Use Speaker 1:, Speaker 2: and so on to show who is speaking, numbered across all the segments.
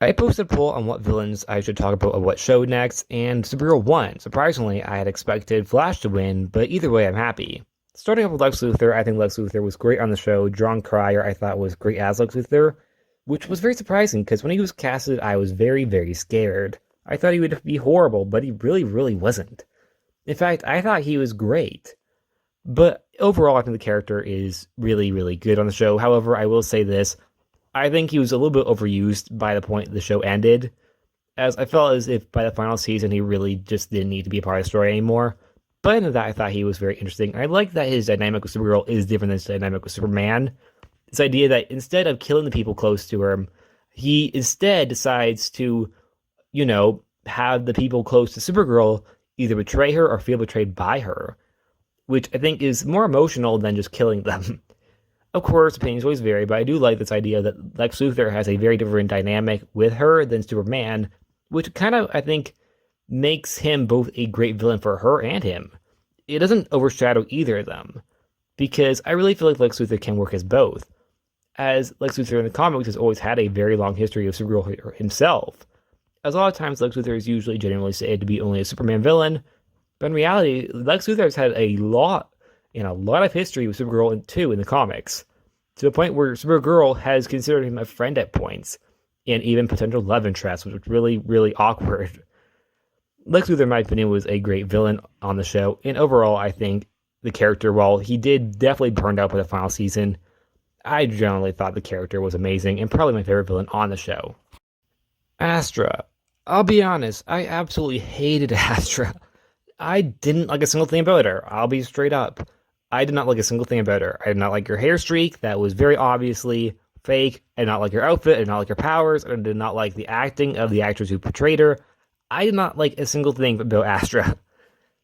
Speaker 1: I posted a poll on what villains I should talk about or what show next, and Supergirl won. Surprisingly, I had expected Flash to win, but either way, I'm happy. Starting off with Lex Luthor, I think Lex Luthor was great on the show. John Cryer, I thought, was great as Lex Luthor, which was very surprising because when he was casted, I was very, very scared. I thought he would be horrible, but he really, really wasn't. In fact, I thought he was great. But overall, I think the character is really, really good on the show. However, I will say this. I think he was a little bit overused by the point the show ended, as I felt as if by the final season he really just didn't need to be a part of the story anymore. But in that, I thought he was very interesting. I like that his dynamic with Supergirl is different than his dynamic with Superman. This idea that instead of killing the people close to him, he instead decides to, have the people close to Supergirl either betray her or feel betrayed by her, which I think is more emotional than just killing them. Of course, opinions always vary, but I do like this idea that Lex Luthor has a very different dynamic with her than Superman, which kind of, I think, makes him both a great villain for her and him. It doesn't overshadow either of them, because I really feel like Lex Luthor can work as both. As Lex Luthor in the comics has always had a very long history of Supergirl himself. As a lot of times, Lex Luthor is usually generally said to be only a Superman villain, but in reality, Lex Luthor has had a lot of history with Supergirl too in the comics, to the point where Supergirl has considered him a friend at points, and even potential love interest, which was really, really awkward. Lex Luthor, in my opinion, was a great villain on the show, and overall, I think the character, while he did definitely burned out by the final season, I generally thought the character was amazing, and probably my favorite villain on the show. Astra. I'll be honest, I absolutely hated Astra. I didn't like a single thing about her. I'll be straight up. I did not like a single thing about her. I did not like her hair streak. That was very obviously fake. I did not like her outfit. I did not like her powers. I did not like the acting of the actress who portrayed her. I did not like a single thing about Astra.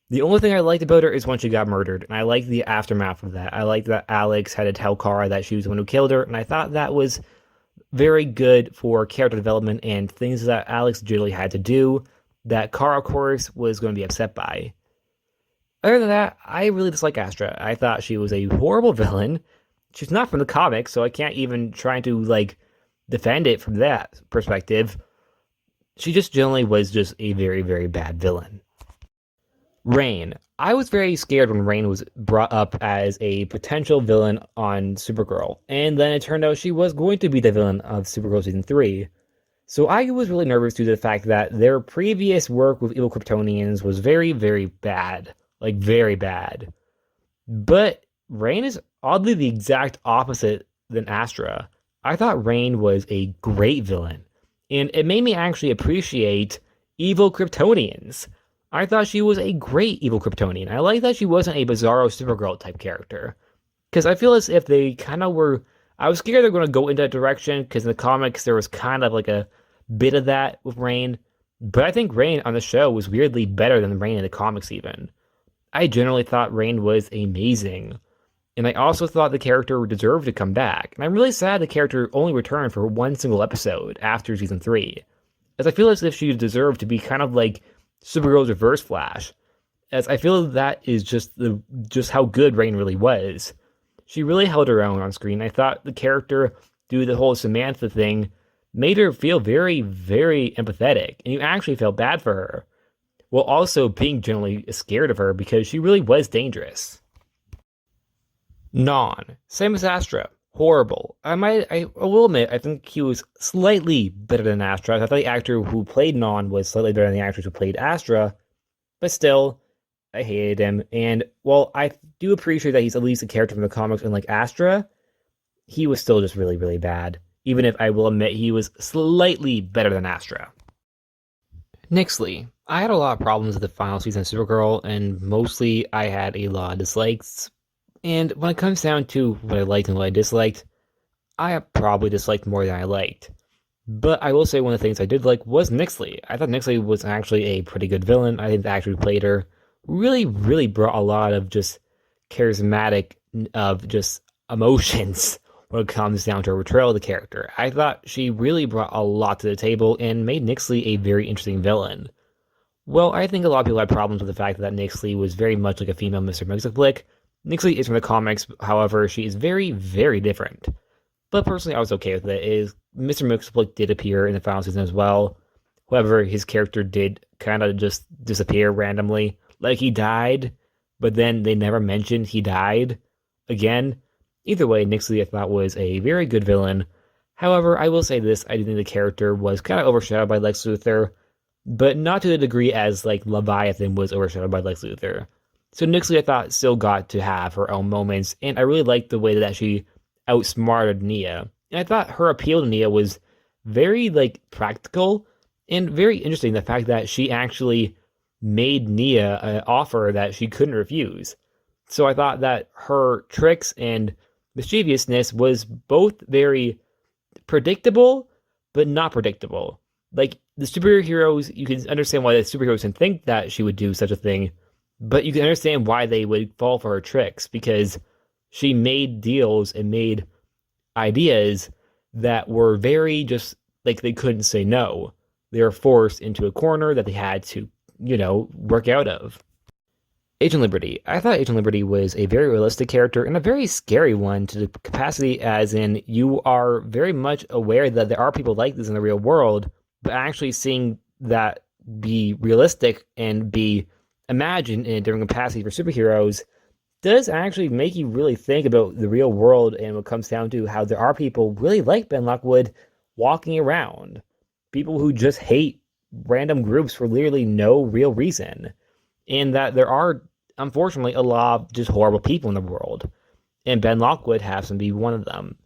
Speaker 1: The only thing I liked about her is when she got murdered, and I liked the aftermath of that. I liked that Alex had to tell Kara that she was the one who killed her, and I thought that was very good for character development and things that Alex generally had to do that Kara, of course, was going to be upset by. Other than that, I really dislike Astra. I thought she was a horrible villain. She's not from the comics, so I can't even try to, defend it from that perspective. She just generally was just a very, very bad villain. Reign. I was very scared when Reign was brought up as a potential villain on Supergirl, and then it turned out she was going to be the villain of Supergirl Season 3. So I was really nervous due to the fact that their previous work with evil Kryptonians was very, very bad. Very bad. But Reign is oddly the exact opposite than Astra. I thought Reign was a great villain, and it made me actually appreciate evil Kryptonians. I thought she was a great evil Kryptonian. I like that she wasn't a Bizarro Supergirl type character. Because I feel as if they kind of were... I was scared they were going to go in that direction, because in the comics there was kind of like a bit of that with Reign. But I think Reign on the show was weirdly better than Reign in the comics even. I generally thought Reign was amazing. And I also thought the character deserved to come back. And I'm really sad the character only returned for one single episode after Season 3. As I feel as if she deserved to be kind of like Supergirl's Reverse Flash, as I feel that is just how good Reign really was. She really held her own on screen. I thought the character, due to the whole Samantha thing, made her feel very, very empathetic, and you actually felt bad for her, while also being generally scared of her because she really was dangerous. Non. Same as Astra. Horrible. I will admit, I think he was slightly better than Astra. I thought the actor who played Non was slightly better than the actress who played Astra, but still, I hated him. And while I do appreciate that he's at least a character from the comics unlike Astra, he was still just really, really bad. Even if I will admit he was slightly better than Astra. Nxyly. I had a lot of problems with the final season of Supergirl, and mostly I had a lot of dislikes. And when it comes down to what I liked and what I disliked, I probably disliked more than I liked. But I will say one of the things I did like was Nyxly. I thought Nyxly was actually a pretty good villain. I think the actor who played her really, really brought a lot of just charismatic, of just emotions when it comes down to her portrayal of the character. I thought she really brought a lot to the table and made Nyxly a very interesting villain. Well, I think a lot of people had problems with the fact that Nyxly was very much like a female Mr. Mxyly. Nyxly is from the comics, however, she is very, very different. but personally I was okay with it. Mr. Mxyly did appear in the final season as well. However, his character did kind of just disappear randomly. Like he died, but then they never mentioned he died again. Either way, Nxyly I thought was a very good villain. However, I will say this, I do think the character was kind of overshadowed by Lex Luthor, but not to the degree as like Leviathan was overshadowed by Lex Luthor. So Nyxly I thought still got to have her own moments, and I really liked the way that she outsmarted Nia. And I thought her appeal to Nia was very like practical and very interesting. The fact that she actually made Nia an offer that she couldn't refuse. So I thought that her tricks and mischievousness was both very predictable, but not predictable. Like the superheroes, you can understand why the superheroes can think that she would do such a thing, but you can understand why they would fall for her tricks because she made deals and made ideas that were very just like they couldn't say no. They were forced into a corner that they had to, work out of. Agent Liberty. I thought Agent Liberty was a very realistic character and a very scary one to the capacity as in you are very much aware that there are people like this in the real world, but actually seeing that be realistic and be imagined in a different capacity for superheroes does actually make you really think about the real world and what comes down to how there are people really like Ben Lockwood walking around. People who just hate random groups for literally no real reason. And that there are, unfortunately, a lot of just horrible people in the world. And Ben Lockwood happens to be one of them.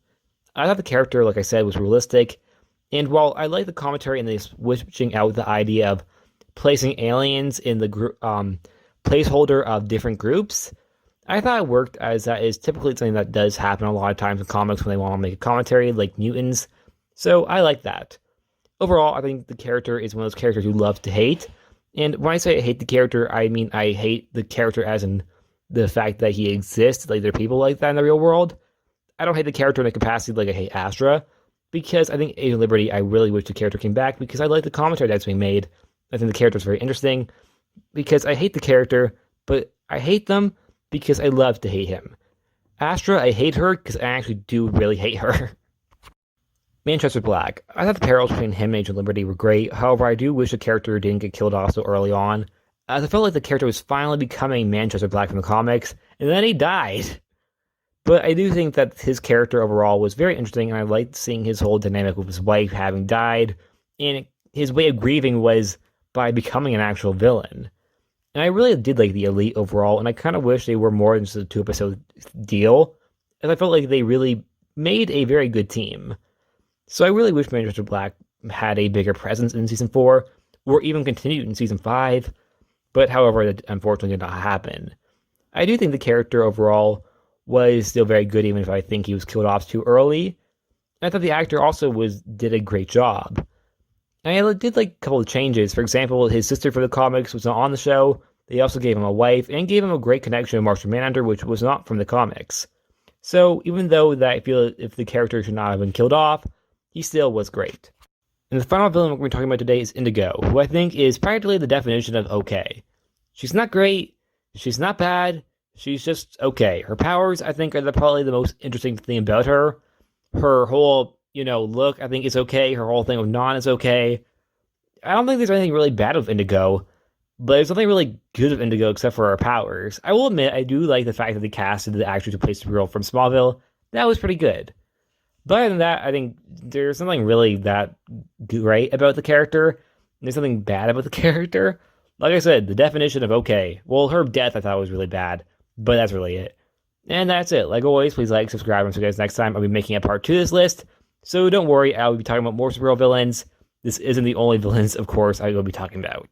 Speaker 1: I thought the character, like I said, was realistic. And while I like the commentary and the switching out the idea of placing aliens in the placeholder of different groups, I thought it worked as that is typically something that does happen a lot of times in comics when they want to make a commentary, like mutants. So I like that. Overall, I think the character is one of those characters you love to hate. And when I say I hate the character, I mean I hate the character as in the fact that he exists. Like there are people like that in the real world. I don't hate the character in a capacity like I hate Astra, because I think Agent Liberty, I really wish the character came back because I like the commentary that's being made. I think the character is very interesting because I hate the character, but I hate them because I love to hate him. Astra, I hate her because I actually do really hate her. Manchester Black. I thought the parallels between him and Agent Liberty were great. However, I do wish the character didn't get killed off so early on, as I felt like the character was finally becoming Manchester Black from the comics, and then he died. But I do think that his character overall was very interesting, and I liked seeing his whole dynamic with his wife having died, and his way of grieving was by becoming an actual villain. And I really did like the Elite overall, and I kind of wish they were more than just a 2-episode deal, as I felt like they really made a very good team. So I really wish Manchester Black had a bigger presence in Season 4, or even continued in Season 5, but however, that unfortunately did not happen. I do think the character overall was still very good, even if I think he was killed off too early. And I thought the actor also did a great job. And I did like a couple of changes. For example, his sister for the comics was not on the show. They also gave him a wife, and gave him a great connection with Martian Manhunter, which was not from the comics. So even though that I feel if the character should not have been killed off, he still was great. And the final villain we're going to be talking about today is Indigo, who I think is practically the definition of okay. She's not great, she's not bad, she's just okay. Her powers, I think, are probably the most interesting thing about her. Her whole, look, I think is okay. Her whole thing with Non is okay. I don't think there's anything really bad with Indigo, but there's nothing really good with Indigo except for her powers. I will admit, I do like the fact that they casted the actress who plays Supergirl from Smallville. That was pretty good. But other than that, I think there's nothing really that great about the character. There's something bad about the character. Like I said, the definition of okay. Well, her death I thought was really bad, but that's really it. And that's it. Like always, please like, subscribe, and see you guys next time. I'll be making a part 2 of this list. So don't worry, I'll be talking about more Supergirl villains. This isn't the only villains, of course, I will be talking about.